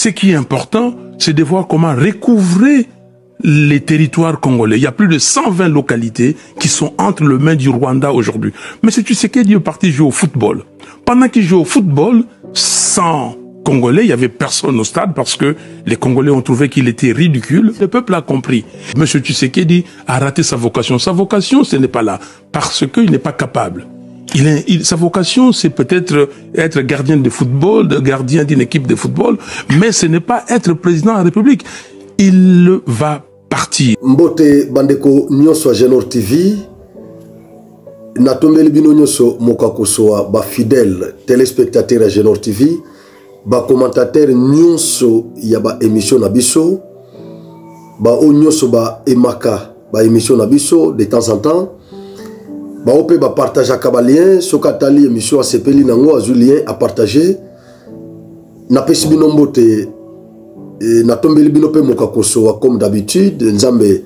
ce qui est important, c'est de voir comment recouvrer les territoires congolais. Il y a plus de 120 localités qui sont entre les mains du Rwanda aujourd'hui. Mais si tu sais qu'il est parti jouer au football. Pendant qu'il joue au football, sans Congolais, il n'y avait personne au stade parce que les Congolais ont trouvé qu'il était ridicule. Le peuple a compris. Monsieur Tshisekedi a raté sa vocation. Sa vocation, ce n'est pas là parce qu'il n'est pas capable. Sa vocation, c'est peut-être être gardien de football, gardien d'une équipe de football, mais ce n'est pas être président de la République. Il va partir. Mbote bandeko nyonso a Genor TV, natombeli bino nyonso mokakosoa ba fidèle téléspectateur à Genor TV, ba commentateur nyonso ya ba émission na biso, ba o nyonso ba emaka ba émission na biso de temps en temps. Ba ope ba partage à kabalien, sokatali émission a sepeli nango azulien à partager. Na pesi bino mbote na tombeli bino pe mokakosoa comme d'habitude, nzambe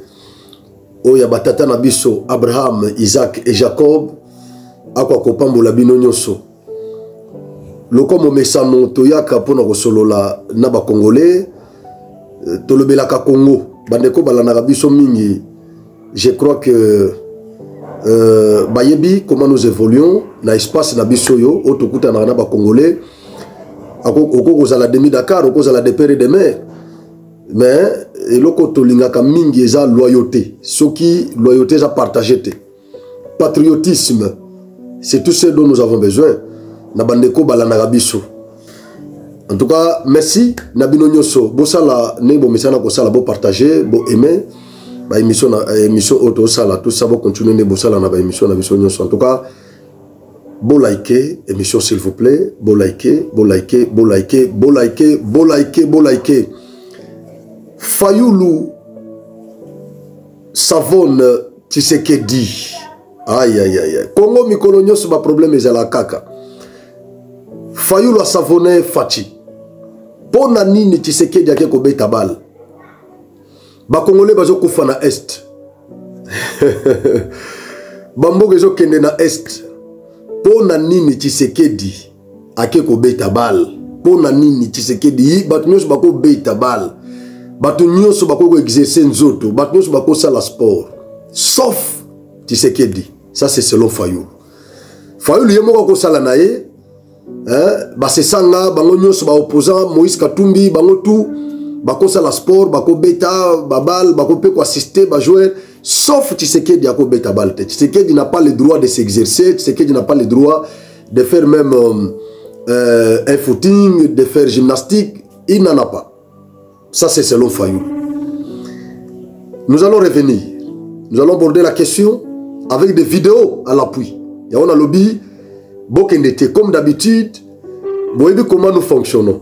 oya batata na biso Abraham, Isaac et Jacob akwa kopambola bino nyonso. Lokomo mesano toyaka pona kosolola na ba congolais tolobelaka Congo bandeko balanaka biso mingi. Je crois que bayebi comment nous évoluons na espace na biso yo otokuta na ba congolais oko za la demi Dakar oko za la depere de mer mais eloko tolingaka mingi eza loyauté soki loyauté za partagé te patriotisme c'est tout ce dont nous avons besoin na bandeko balanaka biso. En tout cas merci na bino nyonso bosala nebo mesana ko sala bo partager bo aimer ba émission auto sala tout ça va continuer de bosser na ba émission na biso nyonso. En tout cas bo liker émission s'il vous plaît, bo liker Fayulu Savone Tshisekedi aïe aïe aïe Congo mikolo nyonso ba problème ezala kaka Fayulu Savone Fachi pona nini Tshisekedi ake ko beta bal ba Congolais bazo kufa na est bamboge ezo kende na est pona nini Tshisekedi ake ko beta bal pona nini Tshisekedi batu nyonso bako beta bal batu nyonso bako exercer nzoto batu nyonso bako sala sport sauf Tshisekedi. Ça c'est selon Fayulu. Fayulu yemoko ko sala na ye ba sesanga bango nyonso ba opposant Moïse Katumbi bango tout bako sala sport bako beta babal bako pe ko assister ba jouer sauf Tshisekedi ako beta bal. Tshisekedi n'a pas le droit de s'exercer, Tshisekedi n'a pas le droit de faire même un footing, de faire gymnastique, il n'en a pas. Ça c'est selon Fayulu. Nous allons revenir. Nous allons aborder la question avec des vidéos à l'appui. Et on a lobby Bokendete comme d'habitude. Vous voyez comment nous fonctionnons.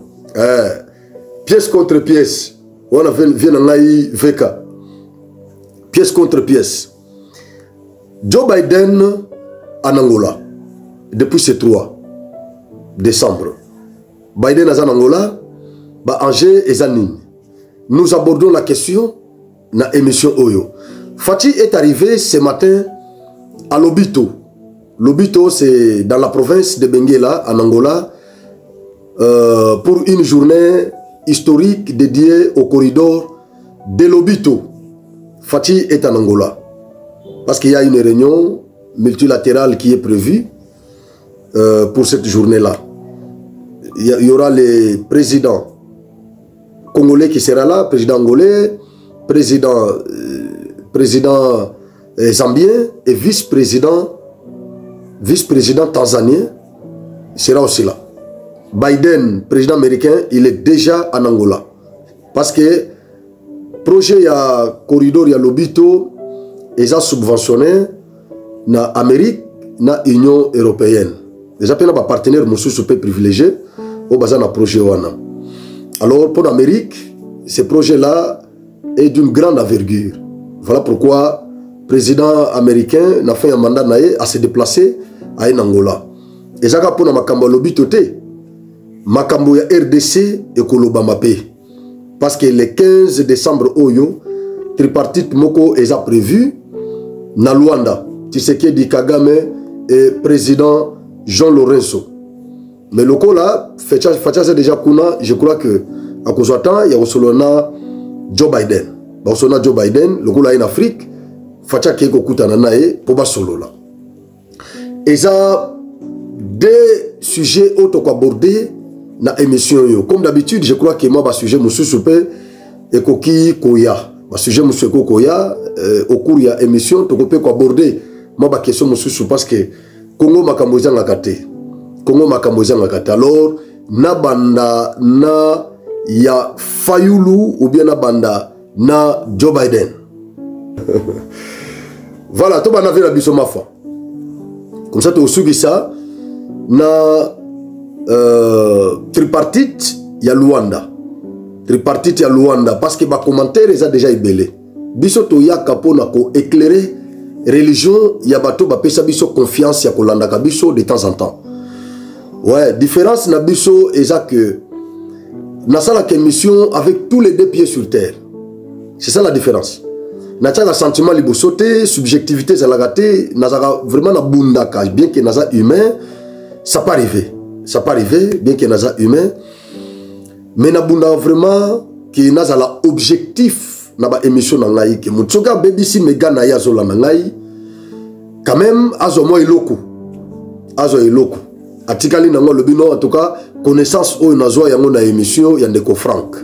Pièce contre pièce. On a vu VK. Pièce contre pièce. Joe Biden en Angola. Depuis ce 3 décembre. Biden en Angola. Angers et Zanine. Nous abordons la question dans l'émission Oyo. Fati est arrivé ce matin à Lobito. Lobito, c'est dans la province de Benguela, en Angola, pour une journée historique dédiée au corridor de Lobito. Fati est en Angola. Parce qu'il y a une réunion multilatérale qui est prévue pour cette journée-là. Il y aura les présidents congolais qui sera là, président angolais, président zambien et vice-président tanzanien sera aussi là. Biden, président américain, il est déjà en Angola. Parce que projet ya corridor ya Lobito est subventionné na Amérique, na Union européenne. Déjà peine ba partenaire monsieur super privilégié au bazar na projet wana. Alors pour l'Amérique, ce projet-là est d'une grande envergure. Voilà pourquoi le président américain n'a fait un mandat à se déplacer à Angola. Et ça pour Makambo Lobitote, Makambo ya RDC et Kolobamape. Parce que le 15 décembre, Oyo, tripartite Moko est prévu na Luanda. Tshisekedi Kagame et président Jean Lorenzo. Mais le là, Fatia déjà Kuna, je crois que à cause de temps, il y a Solona Joe Biden. Solona Joe Biden, le gars en Afrique, Facha Keko Kutananae, pour solo là. Et ça, des sujets autres qu'abordés dans l'émission. Comme d'habitude, je crois que moi, le sujet, je suis et Koki Koya. Le sujet, je suis Koya, au cours de l'émission, tu peux aborder. Moi, la question, je suis parce que Congo Makamboza Ngakate. Congo Makamboza Ngakate. Alors, na banda na ya Fayulu ou bien na banda na Joe Biden. Voilà, tout le monde a vu la biso ma foi. Comme ça, tu as suivi ça. Na tripartite, il y a Luanda. Tripartite, il y a Luanda. Parce que les commentaires, ils ont déjà ébélé. Biso to ya kapo na ko éclairer religion, il y a bateau, ba pesa biso confiance, ya ko landa ka biso de temps en temps. Ouais, différence na biso, est que na ça la émission avec tous les deux pieds sur terre. C'est ça la différence. Na tcha la sentiment libosoté, subjectivité ça la gâté, na vraiment na bundaka, bien que naza humain, ça pas arrivé. Ça pas arrivé, bien que naza humain, mais na bunda vraiment que naza la objectif na ba émission na ngai que mutsoka BBC mega na ya zola na ngai quand même azo mo iloko. Azo iloko. Atikali nango le bino en tout cas connaissance o nazo yango na émission ya ndeko Frank.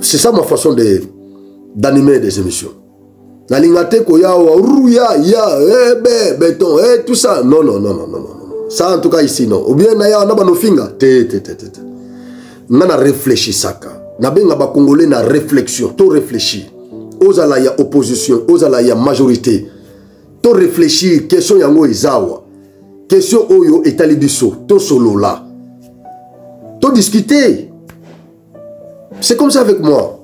C'est ça ma façon de d'animer des émissions. La lingate ko ya rouya ya béton tout ça non. Ça en tout cas ici non. Ou bien na ya na ba no finga na réfléchir saka. Na benga ba congolais na réflexion, to réfléchir. Ozala ya opposition, ozala ya majorité. To réfléchir question yango izawa. Question oyo etali biso, to solo là. To discuter. C'est comme ça avec moi.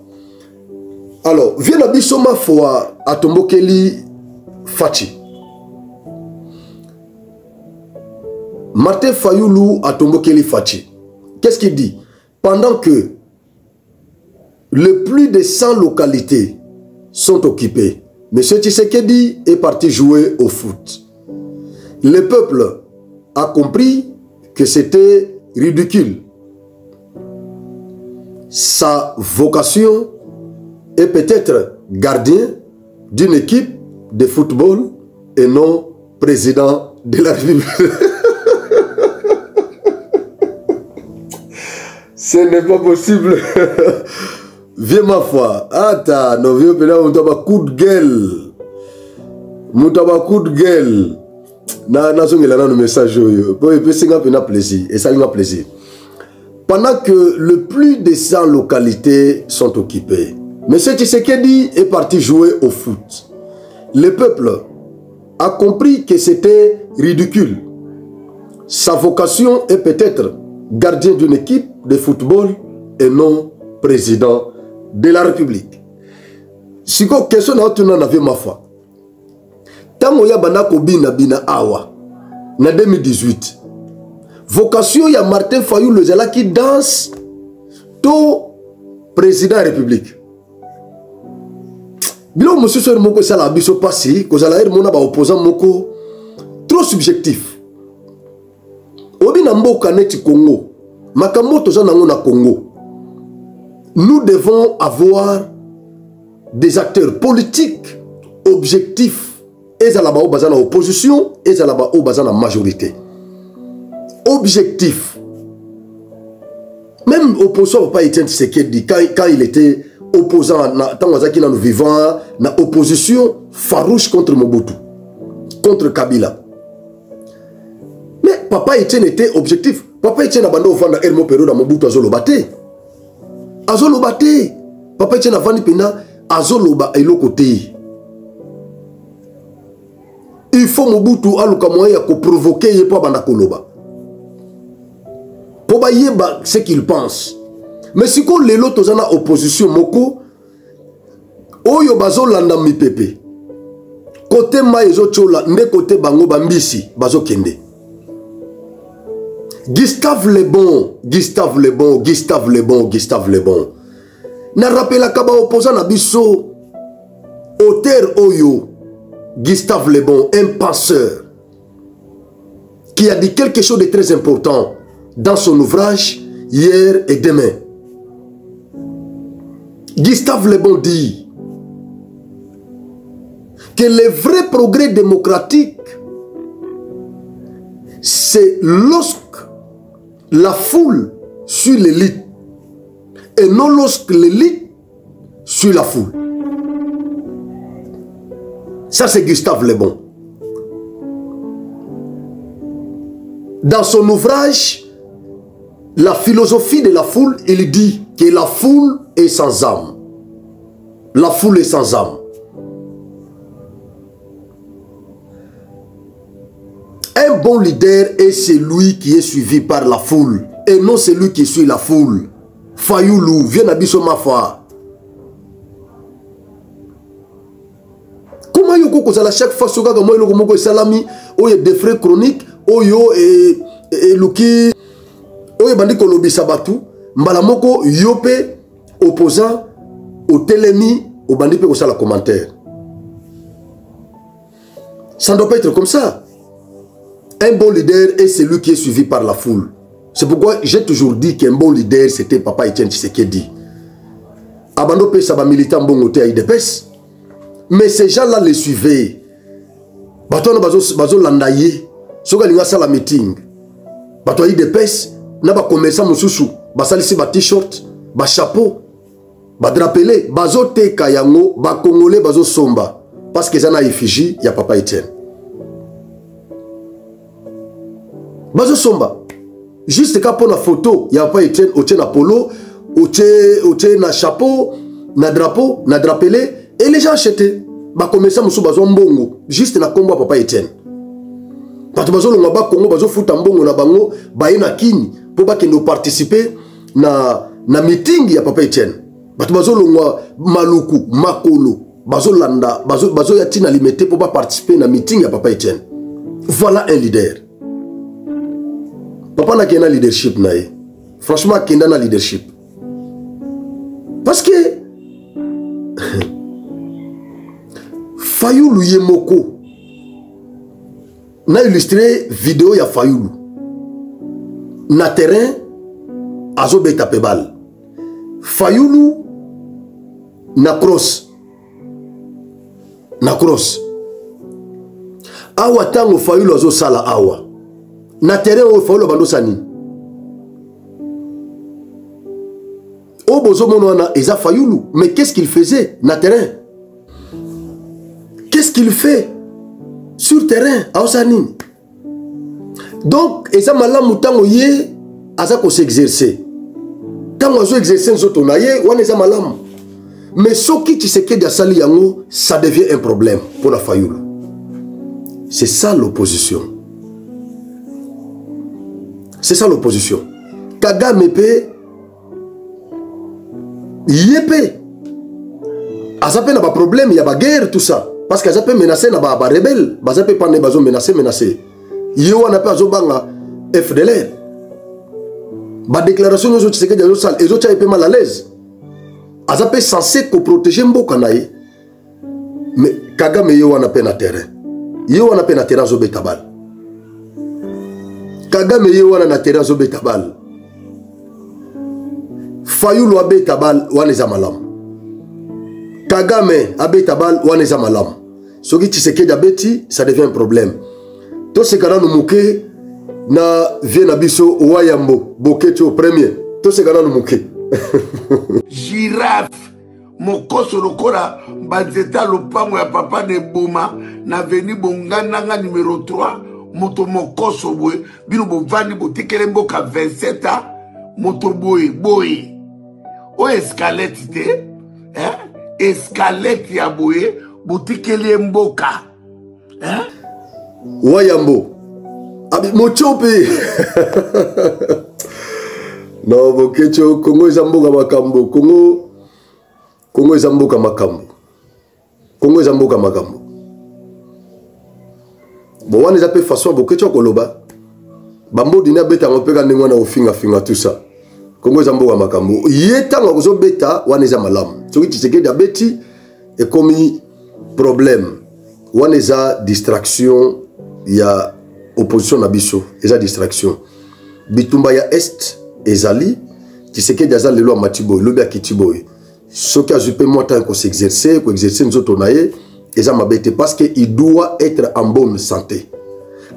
Alors, viens à biso ma foi à Tombokeli Fachi. Martin Fayulu à Tombokeli Fachi. Qu'est-ce qu'il dit? Pendant que le plus de 100 localités sont occupées, M. Tshisekedi est parti jouer au foot. Le peuple a compris que c'était ridicule. Sa vocation est peut-être gardien d'une équipe de football et non président de la République. Ce n'est pas possible. Viens ma foi. Attends, non, viens maintenant, on t'a coup de gueule. On t'a coup de gueule. Na le message. Plaisir. Et ça lui plaisir. Pendant que le plus de 100 localités sont occupées, M. Tshisekedi est parti jouer au foot. Le peuple a compris que c'était ridicule. Sa vocation est peut-être gardien d'une équipe de football et non président de la République. Si vous avez une question, vous avez ma foi. Tant que vous avez bina awa, en 2018, vocation ya Martin Fayulu qui danse tout président de la République. Bilo monsieur sur moko sala biso passé ko zala mona ba opposant moko trop subjectif. Obi na mboka neti Congo. Makambo toza nango na Congo. Nous devons avoir des acteurs politiques objectifs. Ezala ba o bazana opposition, ezala ba o bazana majorité. Objectif. Même opposant pas Etienne Tshisekedi quand il était opposant, nous vivons na opposition farouche contre Mobutu, contre Kabila. Mais Papa Etienne était objectif. Papa Etienne a bandé au fond Hermo Pero dans Mobutu Azolobate. Azolobate. Papa Etienne a vendu pena Azoloba et l'autre côté. Il faut Mobutu aluka moyen ko provoquer ye po banda koloba. Po ba yeba ce qu'il pense. Mais si ko lelo tozana opposition moko oyo bazo landa mipepe. Côté ma ezo chola nde côté bango bambisi bazo kende. Gustave Lebon. Na rappela kaba opposant na biso auteur oyo Gustave Lebon, un penseur qui a dit quelque chose de très important dans son ouvrage hier et demain. Gustave Le Bon dit que le vrai progrès démocratique, c'est lorsque la foule suit l'élite et non lorsque l'élite suit la foule. Ça, c'est Gustave Le Bon. Dans son ouvrage, La philosophie de la foule, il dit que la foule est sans âme. La foule est sans âme. Un bon leader est celui qui est suivi par la foule et non celui qui suit la foule. Fayoulou, viens à Bissomafa. Comment yoko kozala chaque fois soka comme yoko moko salami oye des frais chroniques oyo et luki oye bandi kolobisa batu mbala moko yope opposant au telemi au bandi pe kosala commentaire. Ça ne doit pas être comme ça. Un bon leader est celui qui est suivi par la foule. C'est pourquoi j'ai toujours dit qu'un bon leader, c'était Papa Etienne Tshisekedi. Abando pe saba militant bon côté à IDPS. Mais ces gens-là les suivaient. Bato na bazo landaye. Soka linga sala meeting. Bato IDPS na ba commerçant mususu. Basalisi ba t-shirt, ba chapeau, ba drapelé, bazo teka yango, ba congolais bazo somba. Parce que ça na effigie ya Papa Etienne. Bazo somba. Juste quand pour la photo, il n'y a pas Etienne, Oche na polo, Oche na chapeau, na drapeau, na drapelé, et les gens achetaient. Bah comme ça, monsieur bazo mbongo, juste na combo Papa Etienne. Parce que bazo longa ba Congo, bazo futa mbongo na bango, ba ina kini, pour pas qu'ils nous participer na meeting ya Papa Etienne. Parce que bazo longa maluku, makolo, bazo landa, bazo yatina limité pour pas participer na meeting ya Papa Etienne. Voilà un leader. Papa n'a qu'un leadership naïe. Franchement, qu'il n'a leadership. Parce que Fayoulou Yemoko n'a illustré vidéo ya Fayoulou. Na terrain azo beta pebal. Fayoulou na cross. Na cross. Awa tango Fayoulou azo sala awa. Na terrain au Fayoulou bando sani. Au bozo monoana eza Fayoulou. Mais qu'est-ce qu'il faisait na terrain? Qu'est-ce qu'il fait sur terrain à Osani? Donc eza malamu tango ye aza ko s'exercer. Tango azo exercer nzoto na ye wana eza malamu. Mais soki Tshisekedi asali yango, ça devient un problème pour la Fayoulou. C'est ça l'opposition. C'est ça l'opposition. Kagame pe yépé. Azape n'a pas problème, il y a pas guerre, tout ça. Parce qu'azape menacé n'a pas rebelle. Azape pas bazo menacé. Yo n'a pas zobanga FDLR. Ba déclaration nous autres c'est que des sales, les autres sont mal à l'aise. Azape censé ko protéger mboka naïe. Mais Kagame yo n'a pas na terrain. Yo n'a pas na terrain zo betabal. Kagame ye wana na terrain zo betabal. Fayoulou abe tabal wana za malam. Kagame abe tabal wana za malam. Soki Tshisekedi abeti, ça devient un problème. To se kana numuke na vie na biso Wayambo, Boketo premier. To se kana numuke. Girafe mokoso lokola banzeta lopango ya papa de Boma na veni bongana numéro 3. Moto mokoso boy bino bovandi botikele mboka 27 ans moto boy o escalette te escalette ya boy botikele mboka Wayambo abi mochope no Bokecho Congo ezamboka makambo Congo ezamboka makambo Congo ezamboka makambo. Bon, on les appelle façon Bokecho koloba. Bambo dina beta ngopeka ndingo na ofinga tout ça. Congo zamboka makambo. Yeta ngozo beta waneza malam. Soki Tshisekedi abeti et commis problème. Waneza distraction ya opposition na biso, eza distraction. Bitumba ya est ezali Tshisekedi aza lelo amatiboy lobi akitiboy soki azupe moi tant qu'on s'exercer nzoto na ye eza mabete parce que il doit être en bonne santé.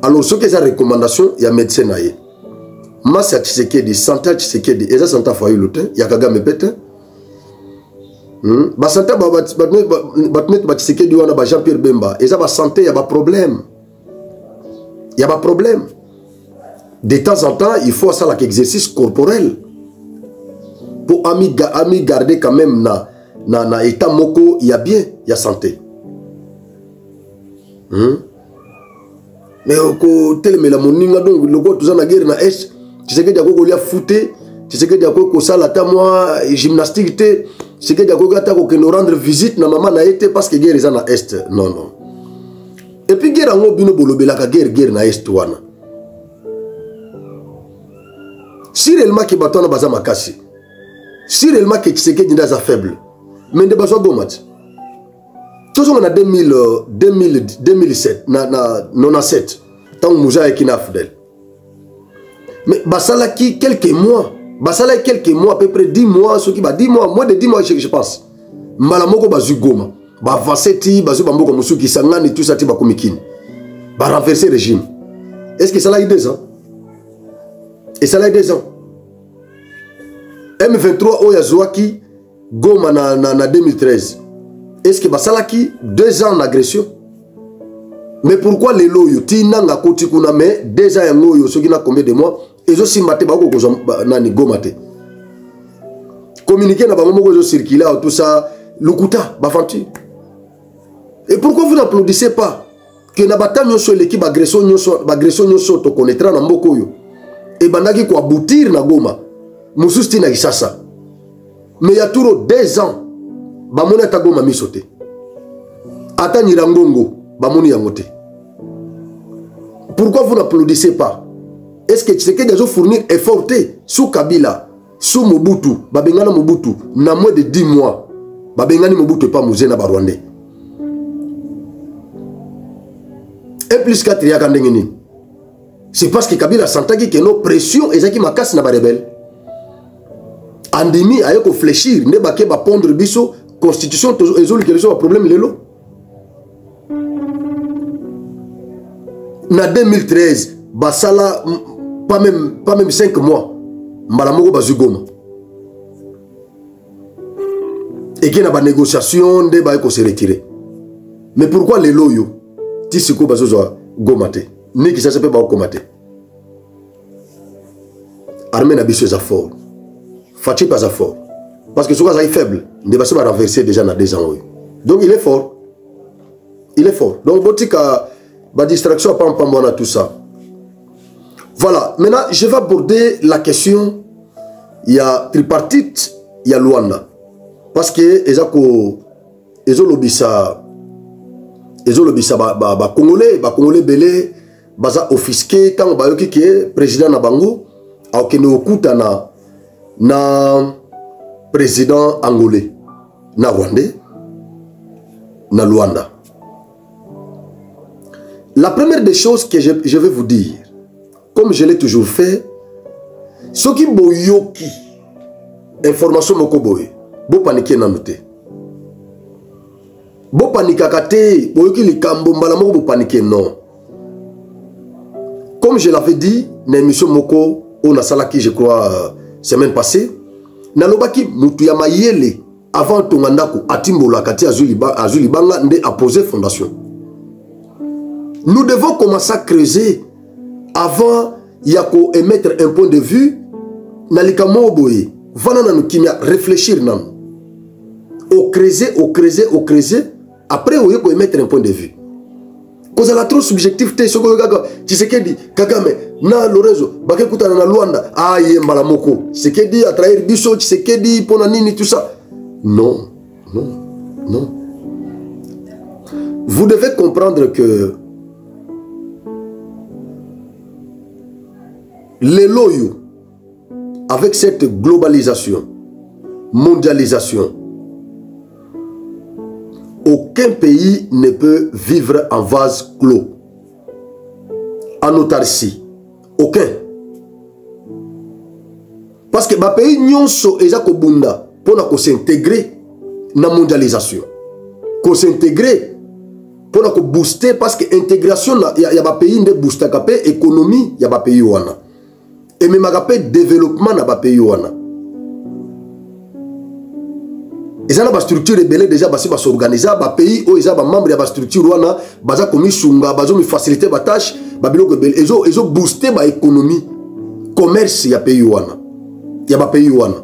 Alors soki eza recommandation ya médecin na ye masa Tshisekedi santé Tshisekedi eza santé fayu lote ya Kagame pete ba santé ba Tshisekedi wana ba Jean-Pierre Bemba eza ba santé ya ba problème. Il y a pas de problème. De temps en temps, il faut ça l'exercice corporel. Pour ami garder quand même na état moko, il y a bien, il y a santé. Mais au tel mais la moninga donc le go tout ça na guerre na est, tu sais que diako golia footé, tu sais que diako ko sala ta moi gymnastique té, tu sais que diako gata ko que nous rendre visite na maman na été parce que guerre na est. Non non. Et puis guerre ngo bino bolobela ka guerre na est wana. Si réellement que batona baza makasi. Si réellement que Tshisekedi ndaza faible. Mais de bazo gomat. Tout on a 2007 na 97 tant Moussa et Kina Fidel. Mais basala qui quelques mois, basala quelques mois à peu près 10 mois ce qui va 10 mois, moins de 10 mois je pense. Malamoko bazu goma. Ba avancer ti bazu bamboko musuki sangani tout ça ti ba komikini. Ba renverser régime. Est-ce que ça l'a eu 2 ans? Et ça l'a eu 2 ans. M23 Oyazouaki Goma na 2013. Est-ce que Basalaki 2 ans d'agression? Mais pourquoi les loyaux Tina nga koti kuna mais 2 ans yango soki na combien de mois et zo simbate bako ko nani Goma te. Communiquer na ba moko zo circuler tout ça lukuta bafanti. Et pourquoi vous n'applaudissez pas que na batanyo so l'équipe agression nyoso to connaîtra na mboko yo et bandaki ko aboutir na Goma mususti na Kisasa mais il y a toujours 2 ans bamona ta Goma misote ata Nyirangongo bamoni yangote. Pourquoi vous n'applaudissez pas? Est-ce que Tshisekedi a fournir effort sous Kabila sous Mobutu babengana Mobutu na moins de 10 mois babengani Mobutu pas Muzena ba Rwandais 1+4 yaka ndengeni. C'est parce que Kabila sentaki que nos pressions ezaki makasi na ba rebelle. Andimi ayeko fléchir ne baké ba pondre biso constitution ezoli que so problème lelo. Na 2013 basala pas même 5 mois malamoko bazugoma. Et qu'il y a ba négociation de ba ko se retirer. Mais pourquoi les loyaux tisiko bazozo gomate ni qui ça se peut ba komate. Armée na biso za fort. Fatih pas fort. Parce que ce gars est faible, il va se renverser déjà dans 2 ans. Donc il est fort. Il est fort. Donc botika ba distraction pas en tout ça. Voilà, maintenant je vais aborder la question. Il y a tripartite, il y a Luanda. Parce que ezako ezolobisa ba Congolais belé baza offisqué tant ba yoki ke président na bango akene okuta na président angolais na rwandais na Luanda. La première des choses que je vais vous dire, comme je l'ai toujours fait, ce qui boyoki information moko boye bo paniquer na noté bo panikaka te boyoki likambo mbala moko bo paniquer non. Comme je l'avais dit na émission moko on a salaki je crois semaine passée nalobaki mutu ya mayele avant tongandako atimbola kati azuli banga nde a posé fondation. Nous devons commencer à creuser avant yako émettre un point de vue nalikamo boye vana nanu kimia réfléchir nan au creuser après on yako émettre un point de vue cause la trop subjectif te soko gaga Tshisekedi Kagame na Lorenzo bakekuta na Luanda aye mbala moko Tshisekedi a trahir biso Tshisekedi pona nini tout ça. Non. Vous devez comprendre que les loyaux, avec cette globalisation, mondialisation, aucun pays ne peut vivre en vase clos, en autarcie. Aucun. parce que ba pays nyonso eza ko bunda pour s'intégrer na mondialisation, ko s'intégrer pour ko booster, parce que intégration ya ba pays nde booster ka pe économie ya ba pays wana et même ka pe développement na ba pays wana. Ils ont une structure rebelle déjà basi ba s'organiser ba pays où ils ont membre ya ba structure wana baza komi sunga bazo mi faciliter ba tâche ba biloko rebelle ils ont booster ba économie commerce ya pays wana ya ba pays wana.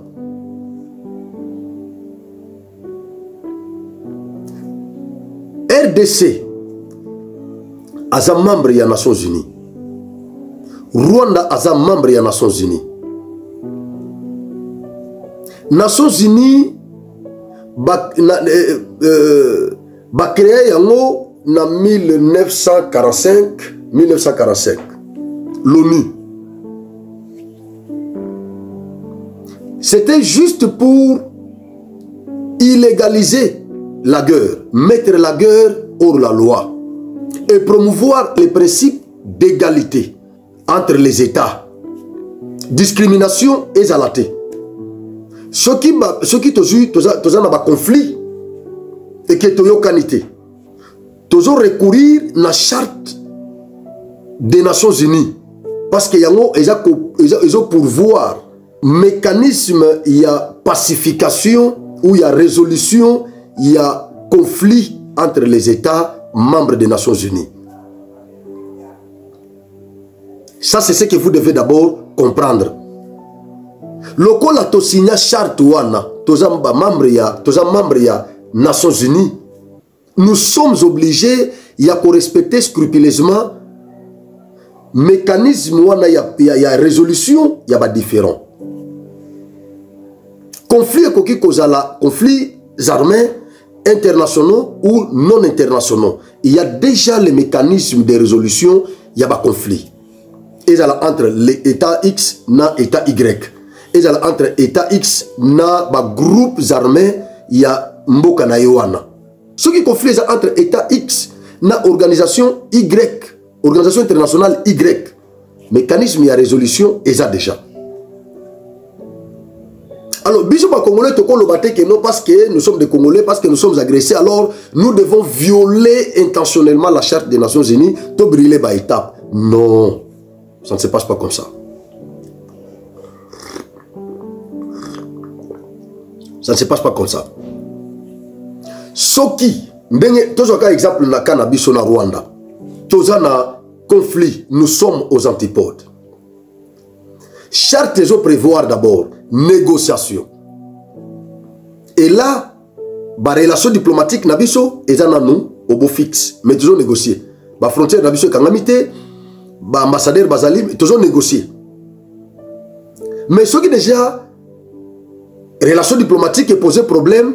RDC aza membre ya Nations Unies, Rwanda aza membre ya Nations Unies. Nations Unies ba créé yango na 1945 l'ONU. C'était juste pour illégaliser la guerre, mettre la guerre hors la loi et promouvoir les principes d'égalité entre les États, discrimination et zalaté. Ce qui toza na ba conflit et que toyo kanité tozo recourir na charte des Nations Unies parce que yango ezo pourvoir mécanisme ya pacification ou ya résolution ya conflit entre les États membres des Nations Unies. Ça c'est ce que vous devez d'abord comprendre. Lokola to signa charte wana toza membre ya Nations Unies, nous sommes obligés ya ko respecter scrupuleusement mécanisme wana ya résolution ya ba différent. Conflit koki kozala conflits armés internationaux ou non internationaux. Il y a déjà les mécanismes de résolution ya ba conflit. Et ça entre l'État X na État Y. Et ça entre État X na ba groupes armés ya mboka na yoana. Ce qui conflit entre État X na organisation Y, organisation internationale Y. Mécanisme ya résolution et ça déjà. Alors, bisous pas Congolais, te colobaté que non parce que nous sommes des Congolais, parce que nous sommes agressés, alors nous devons violer intentionnellement la charte des Nations Unies, to brûler par étape. Non, ça ne se passe pas comme ça. Ça ne se passe pas comme ça. Soki, toujours un exemple na cannabis na Rwanda, toujours na conflit, nous sommes aux antipodes. Charte ils ont prévoir d'abord négociation. Et là, la relation diplomatique nabiso et nous au beau fixe, mais toujours négocier. La frontière nabiso kangamité, ambassadeur bazalim toujours négocier. Mais ce qui déjà relation diplomatique est posé problème,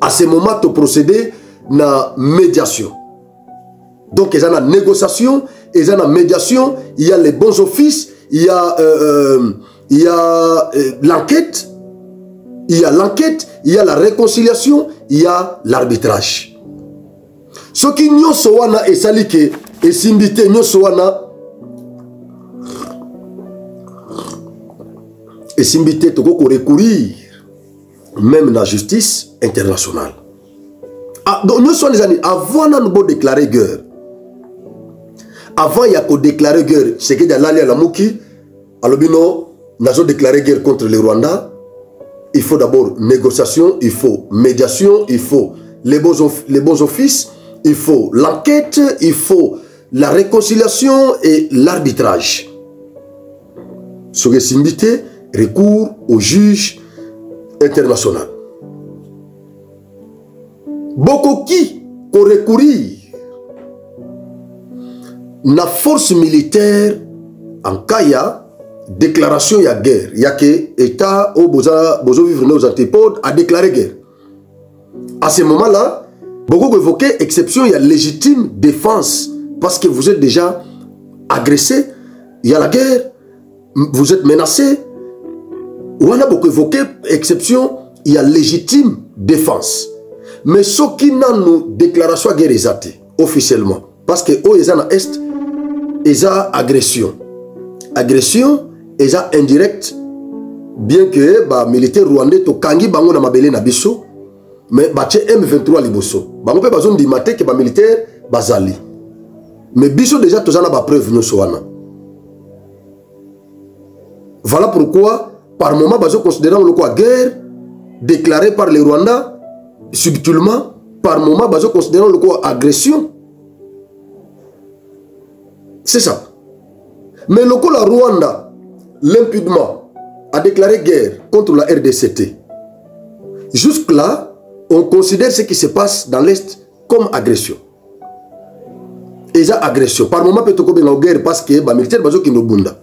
à ce moment de procéder na médiation. Donc il y a la négociation, il y a la médiation, il y a les bons offices. Il y a l'enquête, il y a la réconciliation, il y a l'arbitrage. Ce qui nous soana et salike et simbité nous soana et simbité to ko recourir même la justice internationale. Ah, donc nous sommes les amis avant de déclarer guerre. Avant, il y a qu'à déclarer guerre. C'est que dans l'allié à la Mouki, alors nous avons déclaré guerre contre le Rwanda. Il faut d'abord négociation, il faut médiation, il faut les bons offices, il faut l'enquête, il faut la réconciliation et l'arbitrage. Ce qui signifie recours au juge international. Beaucoup qui ont recourir na force militaire en cas ya déclaration ya guerre, il y a que État au besoin vivre nos antipodes a déclaré guerre. À ce moment-là, beaucoup évoqué exception, il y a légitime défense parce que vous êtes déjà agressé, il y a la guerre, vous êtes menacé. On a beaucoup évoqué exception, il y a légitime défense. Mais ce qui n'a nous déclaration guerre est officiellement parce que au Ezana Est ils ont agression. Agression, ils ont indirect bien que ba militaire rwandais to kangi bango na mabele na biso mais ba tche M23 liboso bango pe bazon dimate que ba militaire bazali mais biso déjà tozana ba preuve nyoso wana. Voilà pourquoi par moment bazo considérant le quoi guerre déclarée par les Rwandais subtilement, par moment bazo considérant le quoi agression. C'est ça. Mais le coup la Rwanda limpidement a déclaré guerre contre la RDCT. Jusque là, on considère ce qui se passe dans l'Est comme agression. Et ça agression. Par moment peut-être qu'on a guerre parce que les militaires bazo qui nous bunda.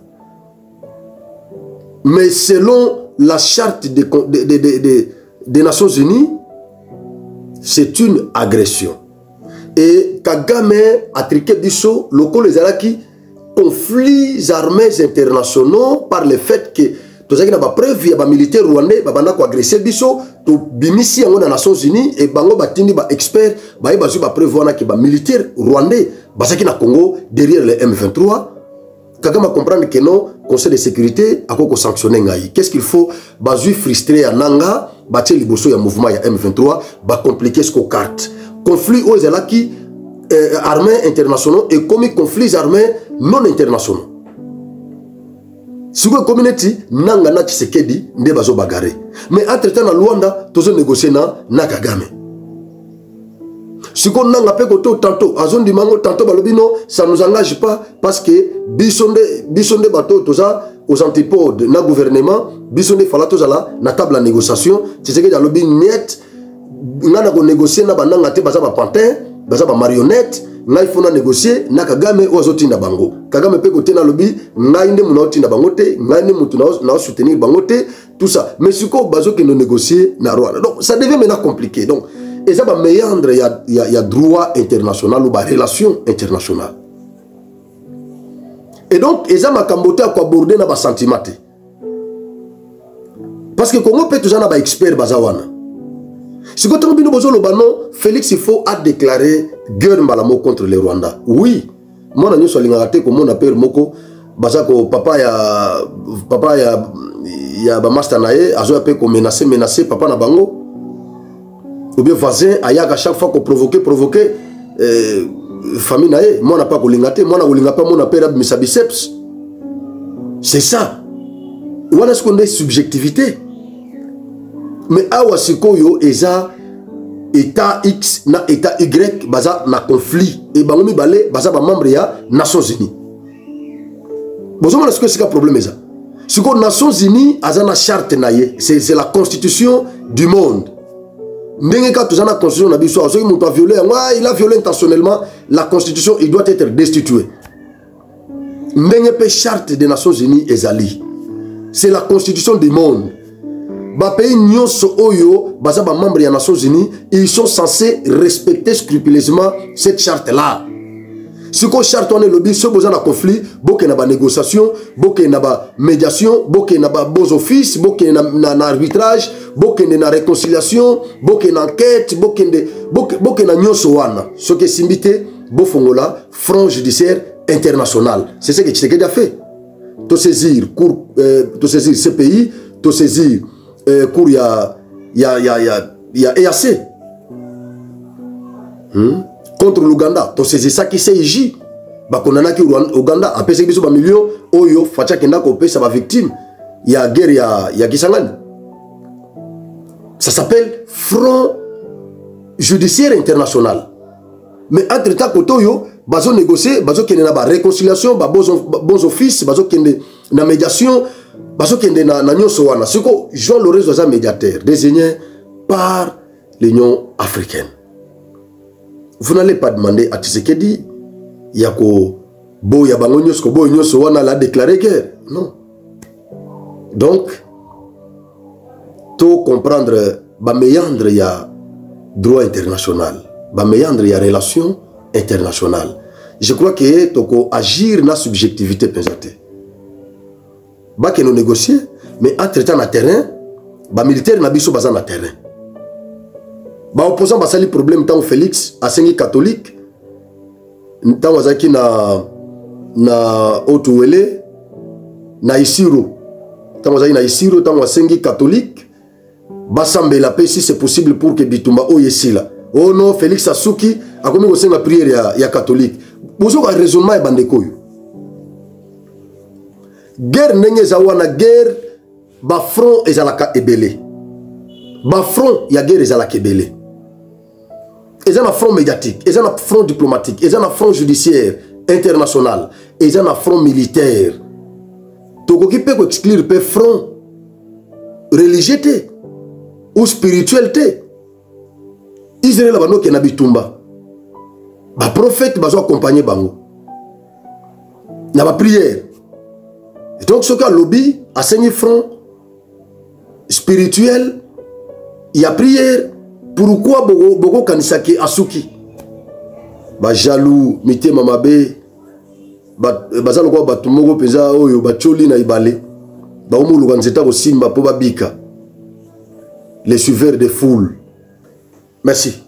Mais selon la charte des Nations Unies, c'est une agression. Et Kagame a triqué biso, loko les alaki, conflits armés internationaux par le fait que tout ça qui n'a pas preuve, il y a des militaires rwandais, qui ont agressé biso, tout bimisi dans les Nations Unies, et bango batindi ba expert, ba bazu ba preuve wana que ba militaires rwandais, basaki na Congo derrière les M23. Kagame a comprendre que non, Conseil de sécurité a quoi sanctionner ngai. Qu'est-ce qu'il faut? Bazu frustré à Nanga, baté liboso ya mouvement ya M23, ba compliquer ce qu'on carte. Conflit aux elaki armés internationaux et comme conflits armés non internationaux. Si vous communauté Nanga na Tshisekedi nde bazo bagaré. Mais entre-temps na Luanda, tozo négocier na Kagame. Si on n'a pas tantôt, à zone du mango, tantôt balobino, ça nous engage pas parce que bisonde bateau, tout ça, aux antipodes, na gouvernement, bisonde fala tout ça là, na table à négociation, c'est ce que dans le lobby net, n'a pas négocié, n'a pas nangate, baza ba pantin, baza ba marionnette, n'a il faut na négocier, na Kagame ou azoti na bango. Kagame peut côté na lobby, n'a inde munauti na bangote, n'a inde mutu na soutenir bangote, tout ça. Mais si quoi bazo que nous négocier na Rwanda. Donc ça devient maintenant compliqué. Donc et ça va méandre, il y a droit international ou relation internationale. Et donc, et ça m'a camboté à quoi border na ba sentiment. Parce que Congo peut toujours na ba expert bazawana. Si quand on bino bozo le banon, Félix il faut a déclaré guerre malamo contre les Rwandais. Oui, moi na nyoso lingate comme on appelle moko bazako papa ya ba master nae azo appelle ko menacer papa na bango. Ou bien voisin, à chaque fois qu'on provoque, famille nae, moi n'a pas kolingate, moi n'a kolingate, moi n'a pas mis sa biceps. C'est ça. Ou est-ce qu'on a subjectivité? Mais awa sikoyo eza état X na état Y baza na conflit et bangomi balé baza ba membre ya Nations Unies. Bonjour, est-ce que c'est un problème ça? Ce que Nations Unies a na charte naie, c'est la constitution du monde. Il a violé intentionnellement la constitution, il doit être destitué. Charte des Nations Unies ezali. C'est la constitution du monde. Pays nyonso oyo baza ba membre des Nations Unies, ils sont censés respecter scrupuleusement cette charte là. Si ko charte on est lobby, ce besoin de conflit, boké na ba négociation, boké na ba médiation, boké na ba bons offices, boké na arbitrage, boké na réconciliation, boké na enquête, boké na nyonso wana. Ce qui est simbité, bofongola, front judiciaire international. C'est ce que Tshisekedi a fait. To saisir cour, to saisir CPI, to saisir cour ya EAC. Contre l'Ouganda, to saisir ça qui CIJ. Bakonana ki Ouganda a pesé biso ba million oyo facha kenda ko pesa ba victime ya guerre ya Kisangani. Ça s'appelle Front Judiciaire International. Mais entre-temps kotoyo bazo négocier, bazo kende na ba réconciliation, ba bons offices, bazo kende na médiation, bazo kende na nyonso wana. Siko Jean Lorenzo za médiateur désigné par l'Union africaine. Vous n'allez pas demander à Tshisekedi yako bo ya bango nyonso bo nyonso wana la déclaré guerre. Non. Donc tout comprendre ba méandre ya droit international, ba méandre ya relation internationale. Je crois que toko agir na subjectivité pesante. Ba que nous négocier mais entre-temps na terrain, ba militaire na biso baza na terrain. Ba opposant basali problème tant Félix asengi catholique tant wazaki na Otuwele na Isiro tant que na isiro tant que sengi catholique basambe la paix si c'est possible pour que bitumba oyesila. Oh non, Félix Asuki a commis aussi la prière ya catholique. Vous avez un raisonnement et bandeko. Guerre nenge zawana guerre ba front ezalaka ebele. Ba front ya guerre ezalaka ebele. Ils ont un front médiatique, ils ont un front diplomatique, ils ont un front judiciaire international, ils ont un front militaire. Toko qui peut exclure le front religieux ou spirituel. Israël a qui na bitumba. Ba prophète bazo accompagner bango. Na ba prière. Et donc ce cas lobby a saigné front spirituel, il y a prière. Pourquoi Bogo Kanisaki Asuki ba jaloux mité mamabe bazalo kwa batu moko peza oyo bacholi na ibale ba omuluka nzeta ko simba po babika les suiveurs des foules. Merci.